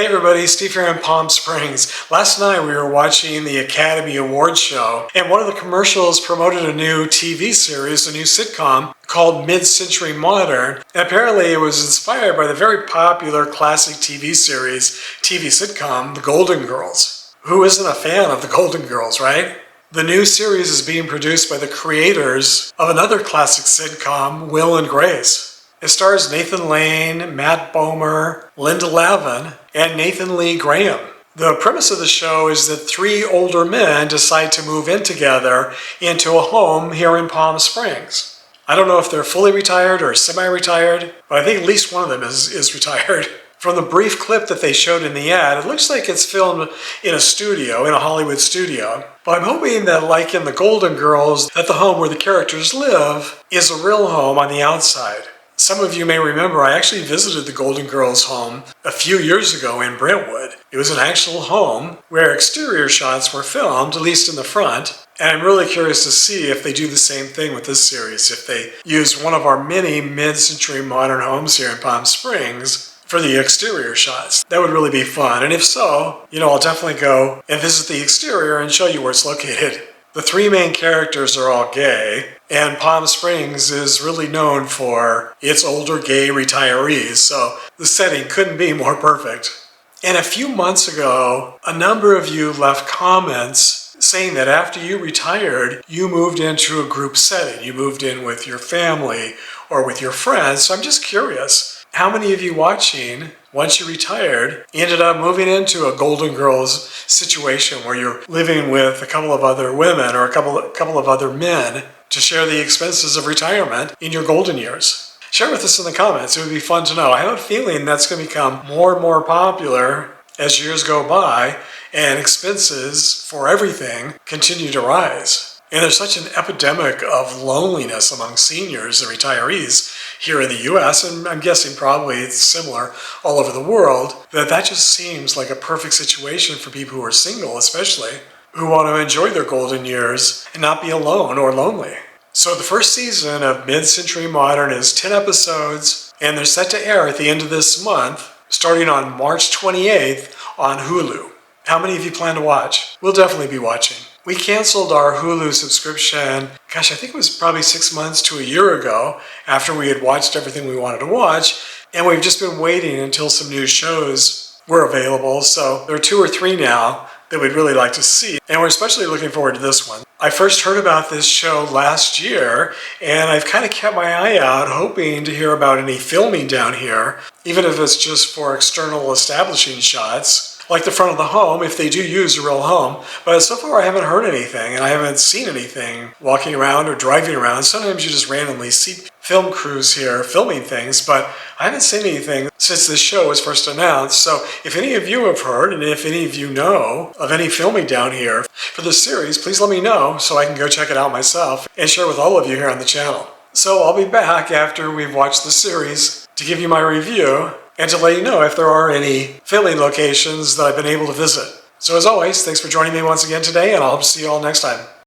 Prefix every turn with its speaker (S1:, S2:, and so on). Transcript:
S1: Hey everybody, Steve here in Palm Springs. Last night we were watching the Academy Awards show, and one of the commercials promoted a new TV series, a new sitcom called Mid-Century Modern. And apparently it was inspired by the very popular classic TV series, TV sitcom, The Golden Girls. Who isn't a fan of The Golden Girls, right? The new series is being produced by the creators of another classic sitcom, Will and Grace. It stars Nathan Lane, Matt Bomer, Linda Lavin, and Nathan Lee Graham. The premise of the show is that three older men decide to move in together into a home here in Palm Springs. I don't know if they're fully retired or semi-retired, but I think at least one of them is retired. From the brief clip that they showed in the ad, it looks like it's filmed in a studio, in a Hollywood studio. But I'm hoping that, like in The Golden Girls, that the home where the characters live is a real home on the outside. Some of you may remember I actually visited the Golden Girls home a few years ago in Brentwood. It was an actual home where exterior shots were filmed, at least in the front. And I'm really curious to see if they do the same thing with this series, if they use one of our many mid-century modern homes here in Palm Springs for the exterior shots. That would really be fun. And if so, I'll definitely go and visit the exterior and show you where it's located. The three main characters are all gay, and Palm Springs is really known for its older gay retirees, so the setting couldn't be more perfect. And a few months ago, a number of you left comments saying that after you retired, you moved into a group setting. You moved in with your family or with your friends, so I'm just curious. How many of you watching, once you retired, ended up moving into a Golden Girls situation where you're living with a couple of other women or a couple of other men to share the expenses of retirement in your golden years? Share with us in the comments. It would be fun to know. I have a feeling that's going to become more and more popular as years go by and expenses for everything continue to rise. And there's such an epidemic of loneliness among seniors and retirees here in the US, and I'm guessing probably it's similar all over the world, that just seems like a perfect situation for people who are single, especially, who want to enjoy their golden years and not be alone or lonely. So the first season of Mid-Century Modern is 10 episodes, and they're set to air at the end of this month, starting on March 28th on Hulu. How many of you plan to watch? We'll definitely be watching. We canceled our Hulu subscription, I think it was probably 6 months to a year ago after we had watched everything we wanted to watch, and we've just been waiting until some new shows were available. So there are 2 or 3 now that we'd really like to see, and we're especially looking forward to this one. I first heard about this show last year, and I've kind of kept my eye out hoping to hear about any filming down here, even if it's just for external establishing shots, like the front of the home, if they do use a real home. But so far I haven't heard anything, and I haven't seen anything walking around or driving around. Sometimes you just randomly see film crews here filming things, but I haven't seen anything since this show was first announced. So if any of you have heard, and if any of you know of any filming down here for this series, please let me know so I can go check it out myself and share with all of you here on the channel. So I'll be back after we've watched the series to give you my review and to let you know if there are any filming locations that I've been able to visit. So as always, thanks for joining me once again today, and I hope to see you all next time.